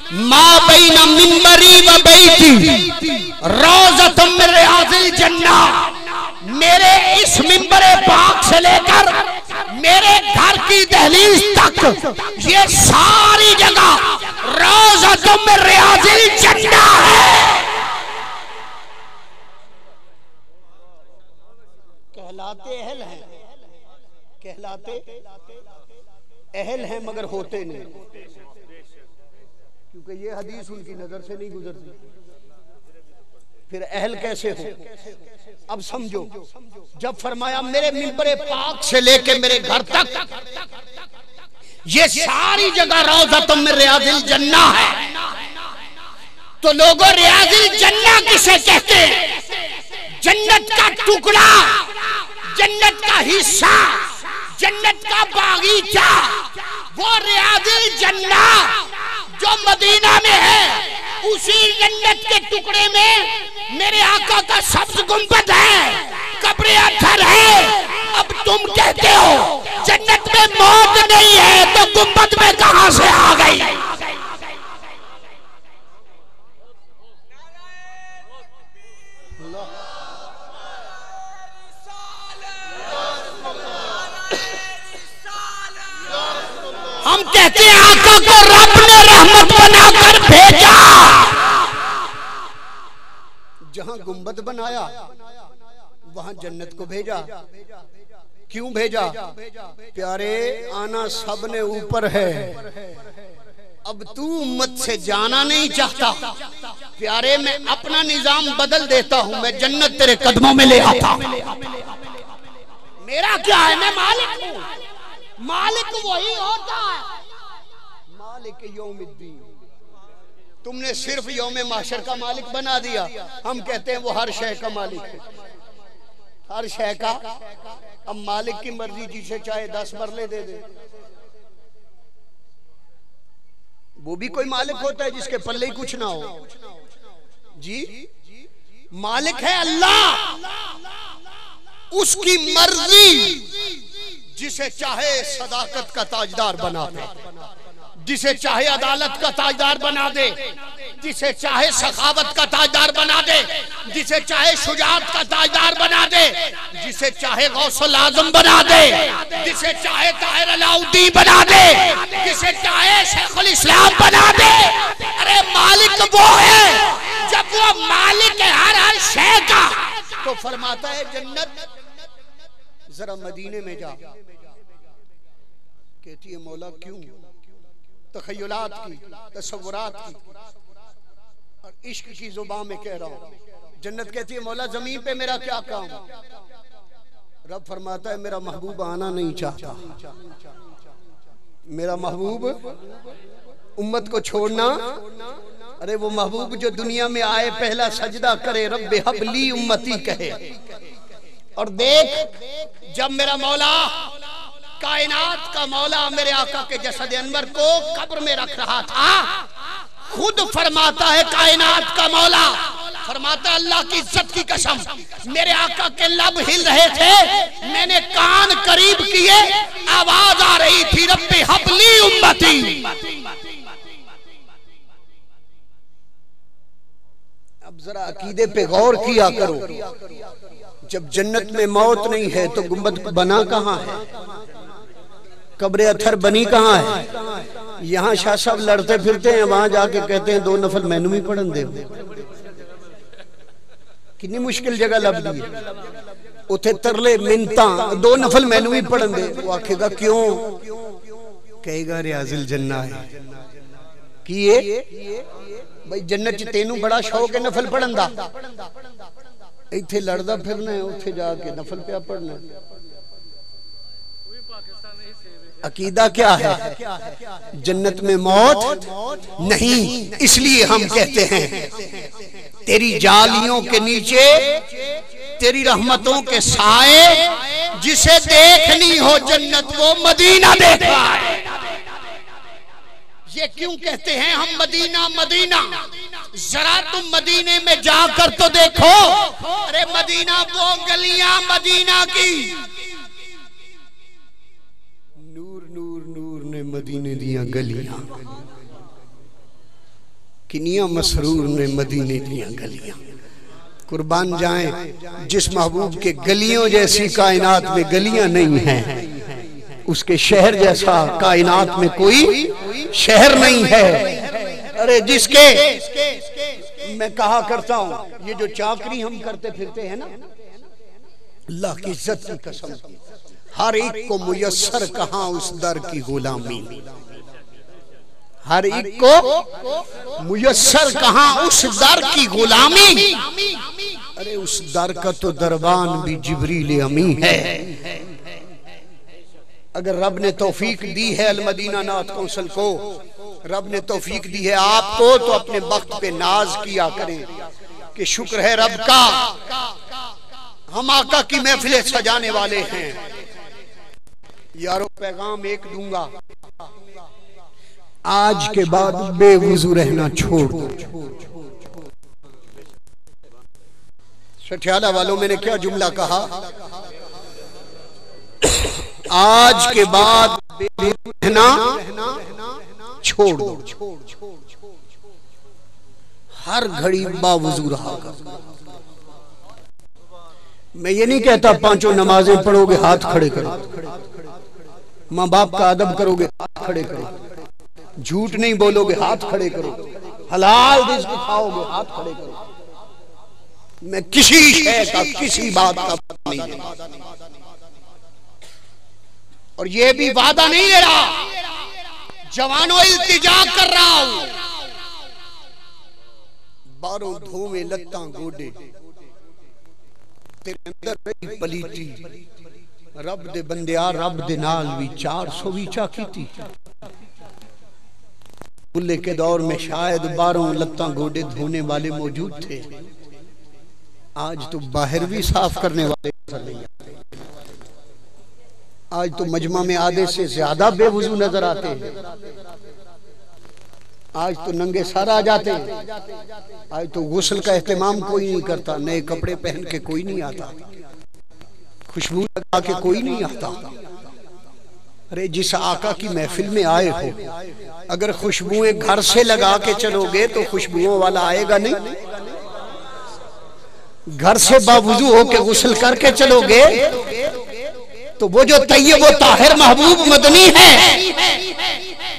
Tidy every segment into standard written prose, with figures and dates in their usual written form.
माँ बैना मिंबरी व बैती रौज़तुम मिन रियाज़िल जन्नह, मेरे इस मिंबरे पाक से लेकर मेरे घर की दहलीज तक ये सारी जगह रौज़तुम मिन रियाज़िल जन्नह है। कहलाते अहल हैं, कहलाते अहल हैं मगर होते नहीं, क्योंकि ये हदीस उनकी नजर से नहीं गुजरती। फिर अहल कैसे हो? अब समझो, जब फरमाया मेरे मिंबरे पाक से लेके मेरे घर तक ये सारी जगह रौज़तुम मिन रियाज़िल जन्नह है, तो लोगों रियाज़िल जन्नह किसे कहते हैं? जन्नत का टुकड़ा, जन्नत का हिस्सा, जन्नत का बागीचा, वो रियाज़िल जन्नह जो मदीना में है, उसी जन्नत के टुकड़े में मेरे आका का सब्ज़ गुंबद है, कब्र अत्थर है। अब तुम कहते हो जन्नत में मौत नहीं है, तो गुंबद में कहां से आ गई? हम कहते हैं आका को रब ने रहमत बनाकर भेजा। जहां गुंबद बनाया वहां जन्नत को भेजा। क्यों भेजा? प्यारे आना सब ने ऊपर है, अब तू उम्मत से जाना नहीं चाहता। प्यारे मैं अपना निजाम बदल देता हूं, मैं जन्नत तेरे कदमों में ले आता। मेरा क्या है, मैं मालिक हूं, मालिक वही होता है, मालिक यौमिद्दीन। तुमने सिर्फ यौम माशर का मालिक बना दिया। हम कहते हैं वो हर शय का मालिक है, हर शय का। अब मालिक की मर्जी, जिसे चाहे 10 मरले दे दे, वो भी कोई मालिक होता है जिसके पल्ले ही कुछ ना हो जी। मालिक है अल्लाह, उसकी मर्जी, जिसे चाहे सदाकत का ताजदार बना दे, जिसे चाहे अदालत का ताजदार बना दे, जिसे चाहे सखावत का ताजदार बना दे, जिसे चाहे शुजाअत का ताजदार बना दे, जिसे चाहे गौसुल आजम बना दे, जिसे चाहे ताहिर अलाउद्दीन बना दे, जिसे चाहे शेखुल इस्लाम बना दे। अरे मालिक वो है, जब वो मालिक है हर शय का, तो फरमाता है जन्नत जरा मदीने में जा। कहती है मौला क्यों? तखय्युलात की, तसव्वुरात की और इश्क की जुबान में कह रहा हूं। जन्नत कहती है मौला जमीन पे मेरा क्या काम? रब फरमाता है मेरा महबूब आना नहीं चाहता, मेरा महबूब उम्मत को छोड़ना। अरे वो महबूब जो दुनिया में आए पहला सजदा करे, रब्बे हबली उम्मती कहे। और देख जब मेरा मौला कायनात का मौला मेरे आका के जसद अनवर को कब्र में रख रहा था, खुद फरमाता है कायनात का मौला, फरमाता अल्लाह की इज्जत की कसम, मेरे आका के लब हिल रहे थे, मैंने कान करीब किए, आवाज आ रही थी रब्बे हबली उम्मती। अब जरा अकीदे पे गौर किया करो। जब जन्नत में मौत नहीं है तो गुंबद बना कहां है? कब्र अत्थर बनी कहां है? यहाँ शाह साहब लड़ते फिरते हैं, वहां जाके कहते हैं 2 नफल मैनू भी पढ़न दे। कितनी मुश्किल जगह लभदी है, उथे तरले मिन्नतां 2 नफल मैनू भी पढ़न दे। वो आखेगा क्यों? कहेगा रियाज़िल जन्नह है। किए भाई जन्नत च तेनू बड़ा शौक है नफल पढ़न दा, इत्थे लड़दा फिरना है, उथे जाके नफल पिया पढ़ना। अकीदा क्या है? जन्नत में मौत नहीं, इसलिए हम कहते हैं तेरी जालियों के नीचे तेरी रहमतों के साए, जिसे देखनी हो जन्नत वो मदीना देख रहा है। ये क्यों कहते हैं हम मदीना मदीना? जरा तुम मदीने में जाकर तो देखो। अरे मदीना वो गलियां मदीना की, नूर नूर नूर ने मदीने दिया गलियां। किनिया मसरूर ने मदीने दियां गलियां। कुर्बान जाएं जिस महबूब के गलियों जैसी कायनात में गलियां नहीं हैं, उसके शहर जैसा कायनात में कोई शहर नहीं है। अरे जिसके, मैं कहा करता हूं, ये जो चाकरी हम करते फिरते हैं ना, अल्लाह की इज्जत की कसम, हर एक को मुयस्सर कहां उस दर की गुलामी, हर एक को मुयस्सर कहां उस दर की गुलामी। अरे उस दर का तो दरबान भी जिब्रील अमी है। अगर रब ने तौफीक दी है अल मदीना नात कौंसल को, रब ने तौफीक दी है आपको, तो अपने वक्त पे नाज किया करें कि शुक्र है रब का, हम आका की महफिलें सजाने वाले हैं। यारो पैगाम एक दूंगा, आज के बाद बेवुजू रहना छोड़ दो। सठियाला वालों, मैंने क्या जुमला कहा? आज के बाद बेवुजू रहना छोड़ दो। हर घड़ी बावुजू रहा कर। मैं ये नहीं कहता पांचों नमाजें पढ़ोगे हाथ खड़े करो, माँ बाप का अदब करोगे हाथ खड़े करो, झूठ नहीं बोलोगे हाथ खड़े करो, हलाल रिज़्क़ खाओगे हाथ खड़े करो। मैं किसी शय का, किसी बात का नहीं देता, और ये भी वादा नहीं ले रहा, जवानों इल्तिजा कर रहा हूं, बारों धोवे लत्ता गोडे, तेरे अंदर रही पलीती, रब दे बंदिया रब दे नाल भी 400 वीचा कीती। बुल्ले के दौर में शायद बारों लत्ता गोडे धोने वाले मौजूद थे, आज तो बाहर भी साफ करने वाले नहीं आते। आज तो मजमा में आधे से ज्यादा बेवुजू नजर आते हैं। आज तो नंगे सर आ जाते हैं। आज तो गुस्ल का एहतमाम कोई नहीं करता, नए कपड़े पहन के कोई नहीं आता, खुशबू लगा के कोई नहीं आता। अरे जिस आका की महफिल में आए हो, अगर खुशबुएं घर से लगा के चलोगे तो खुशबुओं वाला आएगा नहीं। घर से बावुजू होके गुस्ल करके चलोगे तो वो जो तैयब व ताहिर महबूब मदनी है,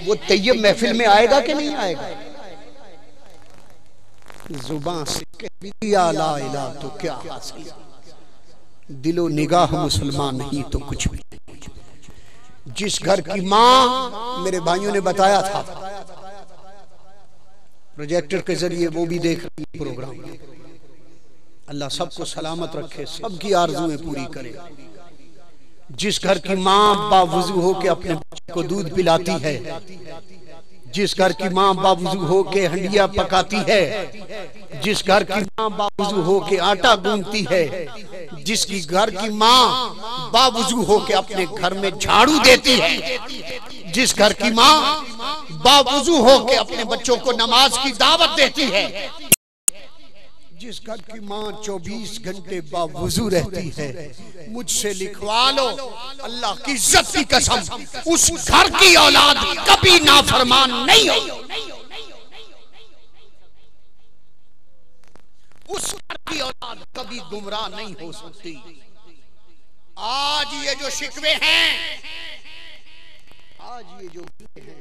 वो तैयब महफिल में आएगा कि नहीं आएगा? जुबान से कह भी दिया ला इलाहा तो क्या हासिल, दिलो निगाह मुसलमान नहीं तो कुछ भी नहीं। जिस घर की माँ, मेरे भाइयों ने बताया था प्रोजेक्टर के जरिए, वो भी देख रही है प्रोग्राम। अल्लाह सबको सलामत रखे, सबकी आरज़ुएं पूरी करे। जिस घर की माँ बावुजू हो के अपने बच्चे को दूध पिलाती है, जिस घर की माँ बावुजू हो के हंडिया पकाती है, जिस घर की माँ बावुजू हो के आटा गूंथती है, जिसकी घर की माँ बावुजू हो के अपने घर में झाड़ू देती है, जिस घर की माँ बावुजू हो के अपने बच्चों को नमाज की दावत देती है, जिस घर की माँ 24 घंटे बावुजू रहती है, मुझसे लिखवा लो अल्लाह की इज्जत की कसम, उस घर की औलाद कभी नाफरमान नहीं हो, उस घर की औलाद कभी गुमराह नहीं हो सकती। आज ये जो शिकवे हैं, आज ये जो हैं,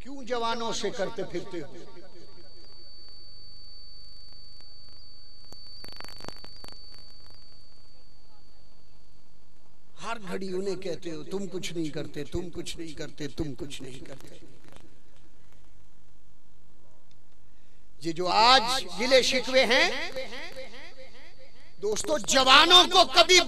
क्यों जवानों से करते फिरते हो? हर घड़ी उन्हें कहते हो तुम कुछ नहीं करते, तुम कुछ नहीं करते, तुम कुछ नहीं करते। ये जो आज गिले शिकवे हैं दोस्तों, जवानों को कभी